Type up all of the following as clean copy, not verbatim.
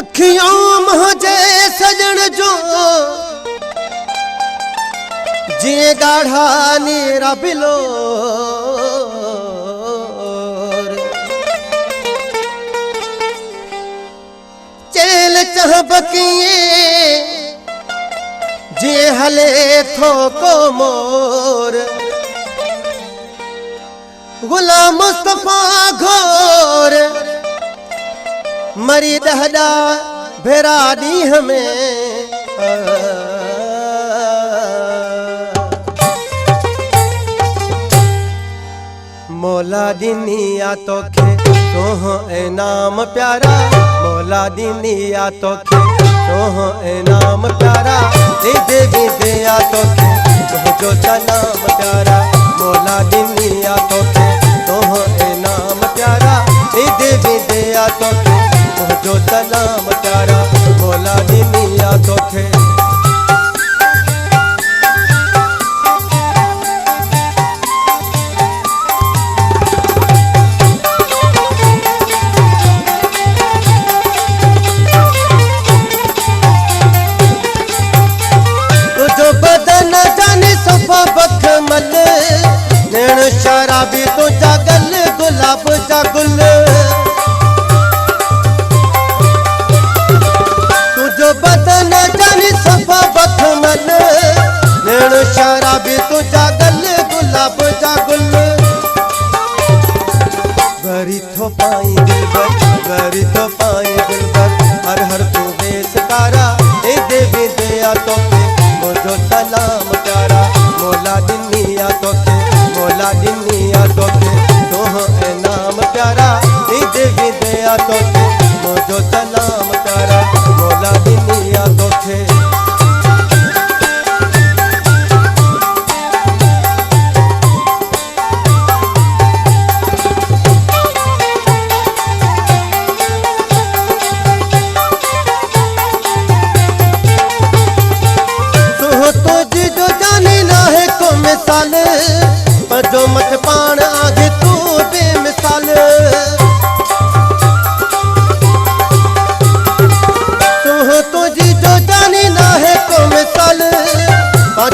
अखियों मुझे सजन जो जिए गाढ़ा नीरा बिलो चेल चहबकिए जिए हले थो को मोर गुलाम मुस्तफा घोर मरी दहदा भेरा दी हमें मौला दिनिया तो खे तोह इनाम प्यारा मौला दिनिया तो खे तोह इनाम प्यारा दे देवी दिया तो खे तोह जो सलाम प्यारा मौला दिनिया तो खे तोह इनाम प्यारा दे देवी दिया तो खे तोह जो सलाम प्यारा मौला दिनिया तो खे शराबी तो जागल गुलाब जागुल तुझो बदन जानी सफा बखमल नैन शराबी तो जागल गुलाब जागुल गरी तो पाई दिलबर हर हर तू बेसकारा ए देवी दया तो मुझो सलाम प्यारा मौला दिनिया तो मौला दिनिया तो तोह इनाम प्यारा दे देवी दया तो मुझो सलाम प्यारा मौला दिनिया तो जो मत पान आगे तू बेमिसाल तो जी जो जानी ना है को मिसाल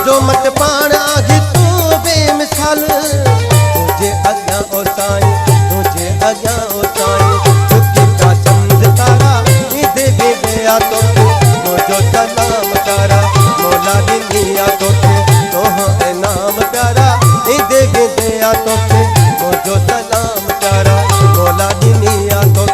जो मत पान आगे तू बेमिसाल तुझे अज्ञा ओ साईं तुझे अज्ञा ओ साईं झुकी का चंद तारा देवी दया तो मुझो सलाम तारा मौला दिनिया तो तोह इनाम प्यारा देवी दया तो मुझो सलाम प्यारा मौला दिनिया तो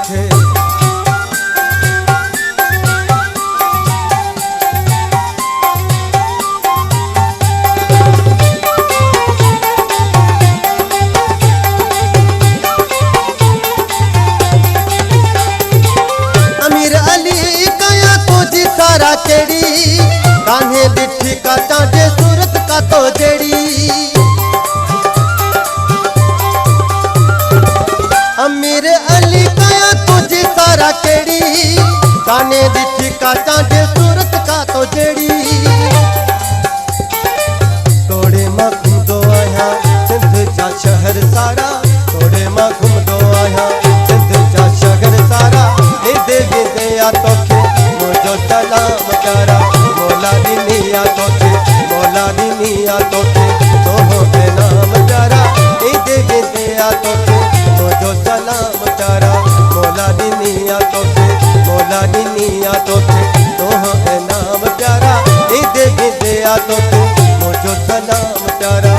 अमीर अली कया तुझी सारा चेड़ी कान्हे डिठी का चांदे सूरत का तो जेड़ी अमीर अली कया तुझे सारा केड़ी गाने दिठी का चांदे सूरत का तो जेड़ी तोड़े मां घूम दो आया सिंध जा शहर सारा तोड़े मां घूम दो आया सिंध जा शहर सारा ए देवी दया तो मुझो सलाम प्यारा मौला दिनिया तो मौला दिनिया तो तोह इनाम प्यारा ए देवी दया तो मुझो सलाम प्यारा मौला दिनिया तो मौला दिनिया तो तोह इनाम प्यारा ए देवी दया तो मुझो सलाम प्यारा